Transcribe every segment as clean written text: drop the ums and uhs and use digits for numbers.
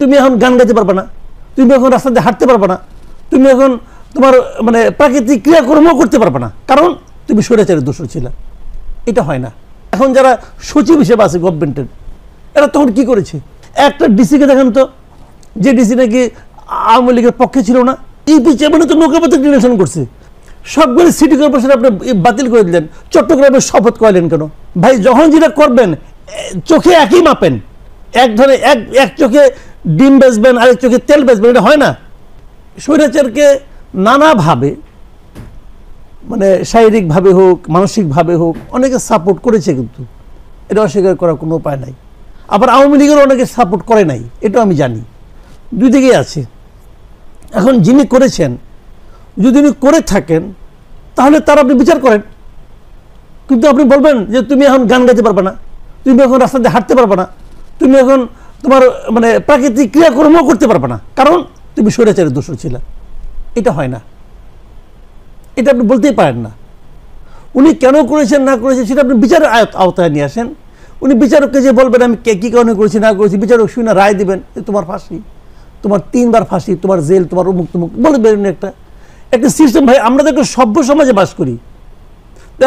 তুমি এখন গান গাইতে পারবে না, তুমি এখন রাস্তাতে হাঁটতে পারবে না, তুমি এখন তোমার মানে প্রাকৃতিক ক্রিয়াকর্ম করতে পারবে না, কারণ তুমি স্বৈরাচারের দোষর ছিল। এটা হয় না। এখন যারা সচিব হিসেবে আছে গভর্নমেন্টের, এরা তখন কি করেছে? একটা ডিসিকে দেখেন তো, যে ডিসি নাকি আওয়ামী লীগের পক্ষে ছিল না, ইউপি চেয়ারম্যানে তো নৌকাপথে ডিলেশন করছে। সবগুলো সিটি কর্পোরেশন আপনি বাতিল করে দিলেন, চট্টগ্রামের শপথ করালেন কেন? ভাই যখন যেটা করবেন চোখে একই মাপেন, এক ধরে এক চোখে ডিম বেচবেন, আরেক চোখে তেল বেচবেন, এটা হয় না। স্বৈরাচারকে নানাভাবে মানে শারীরিকভাবে হোক মানসিকভাবে হোক অনেকে সাপোর্ট করেছে, কিন্তু এটা অস্বীকার করার কোনো উপায় নাই। আবার আওয়ামী লীগের অনেকে সাপোর্ট করে নাই, এটাও আমি জানি। দুই দিকেই আছে। এখন যিনি করেছেন, যদি উনি করে থাকেন তাহলে তার আপনি বিচার করেন, কিন্তু আপনি বলবেন যে তুমি এখন গান গাইতে পারবে না, তুমি এখন রাস্তাতে হাঁটতে পারবে না, তুমি এখন তোমার মানে প্রাকৃতিক ক্রিয়াকর্ম করতে পারবে না, কারণ তুমি স্বৈরাচারের দোষর ছিল। এটা হয় না, এটা আপনি বলতেই পারেন না। উনি কেন করেছেন না করেছেন সেটা আপনি বিচারের আওতায় নিয়ে আসেন। উনি বিচারককে যে বলবেন আমি কী কারণে করেছি না করেছি, বিচারক শুনে রায় দিবেন, তোমার ফাঁসি, তোমার 3 বার ফাঁসি, তোমার জেল, তোমার অমুক তমুক বলবেন। একটা সিস্টেম ভাই, আমরা তো একটা সভ্য সমাজে বাস করি।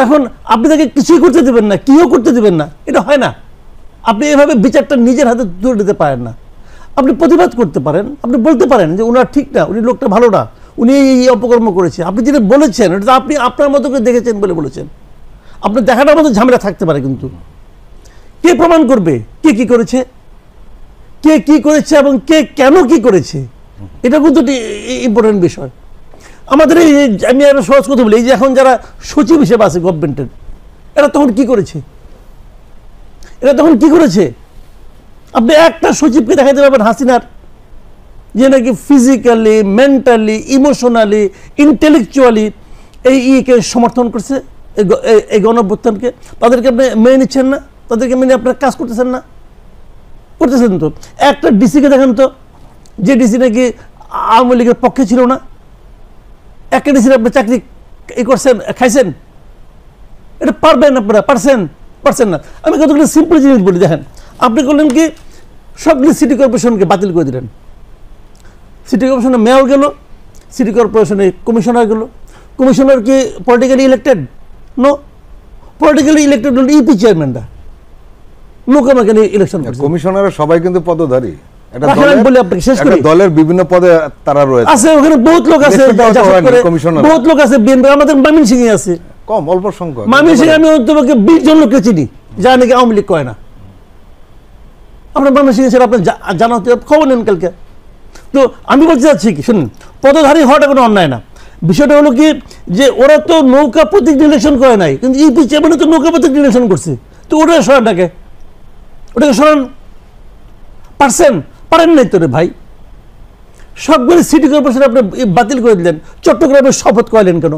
এখন আপনি তাকে কিছুই করতে দেবেন না, কিও করতে দেবেন না, এটা হয় না। আপনি এভাবে বিচারটা নিজের হাতে তুলে দিতে পারেন না। আপনি প্রতিবাদ করতে পারেন, আপনি বলতে পারেন যে ওনার ঠিক না, উনি লোকটা ভালো না, উনি এই অপকর্ম করেছে। আপনি যেটা বলেছেন এটা আপনি আপনার মতো করে দেখেছেন বলে বলেছেন। আপনার দেখাটার মতো ঝামেলা থাকতে পারে, কিন্তু কে প্রমাণ করবে কে কি করেছে, কে কি করেছে এবং কে কেন কি করেছে, এটা কিন্তু ইম্পর্টেন্ট বিষয় আমাদের। এই আমি একটা সহজ কথা বলি, এই যে এখন যারা সচিব হিসেবে আছে গভর্নমেন্টের, এরা তখন কি করেছে? আপনি একটা সচিবকে দেখাতে পারবেন হাসিনার যে নাকি ফিজিক্যালি, মেন্টালি, ইমোশনালি, ইন্টেলেকচুয়ালি এইকে সমর্থন করছে, এই গণঅভ্যুত্থানকে। তাদেরকে আপনি মেনে নিচ্ছেন না, তাদেরকে মেনে আপনার কাজ করতেছেন না, করতেছেন তো। একটা ডিসিকে দেখেন তো, যে ডিসি নাকি আওয়ামী লীগের পক্ষে ছিল না, একটা ডিসির আপনি চাকরি করছেন, খাইছেন। এটা পারবেন আপনারা? পারছেন না। আমি কতগুলো সিম্পল জিনিস বলি, দেখেন। আপনি করলেন কি, সবগুলি সিটি কর্পোরেশনকে বাতিল করে দিলেন। সিটি কর্পোরেশনে মেয়র গেল, সিটি কর্পোরেশনে কমিশনার গেল। কমিশনার কি politically elected? No, politically elected হল ইউপি চেয়ারম্যানরা, নৌকামাকে ইলেকশন করছে। কমিশনারের সবাই কিন্তু পদধারী, দলের বিভিন্ন পদে তারা রয়েছে। আছে ওখানে বহুত লোক আছে, বহুত লোক আছে। আমাদের ময়মনসিংহে আছে, কম অল্প সংখ্যক। ময়মনসিংহে আমি তোমাকে 20 জন লোককে চিনি যা নাকি আওয়ামী লীগ করে না। আপনার ময়মনসিংহে সেটা আপনার জানা হতে খবর নেন কালকে। তো আমি বলতে চাচ্ছি কি, শুনুন, পদধারী হওয়াটা কোনো অন্যায় না। বিষয়টা হলো কি যে ওরা তো নৌকা প্রতীক নির্বাচন করে নাই, কিন্তু ইউপি চেয়ারম্যানে তো নৌকা প্রতীক নির্বাচন করছে। তো ওটাকে সরানটাকে, ওটাকে সরান। পারেন নাই তো রে ভাই। সবগুলো সিটি কর্পোরেশন আপনি বাতিল করে দিলেন, চট্টগ্রামের শপথ করালেন কেন?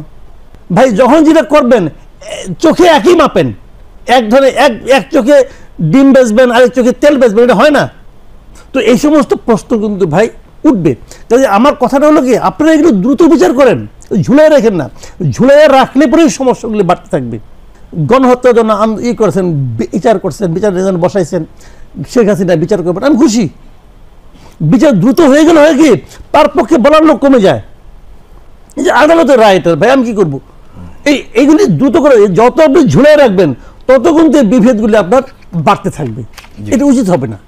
ভাই যখন যেটা করবেন চোখে একই মাপেন, এক ধরে এক চোখে ডিম বেচবেন, আরেক চোখে তেল বেচবেন, এটা হয় না। তো এই সমস্ত প্রশ্ন কিন্তু ভাই উঠবে। তাই আমার কথাটা হলো কি, আপনারা এগুলো দ্রুত বিচার করেন, ঝুলাই রাখেন না। ঝুলাই রাখলে পরেই সমস্যাগুলি বাড়তে থাকবে। গণহত্যার জন্য করেছেন, বিচার করছেন, বিচার বসাইছেন, শেখ হাসিনা বিচার করবেন, আমি খুশি। বিচার দ্রুত হয়ে গেলে হয় কি, তার পক্ষে বলার লোক কমে যায়। এই যে আদালতের রায়টার ভাই আমি কি করবো, এইগুলি দ্রুত করে যত আপনি ঝুলাই রাখবেন তত কিন্তু বিভেদগুলি আপনার বাড়তে থাকবে। এটা উচিত হবে না।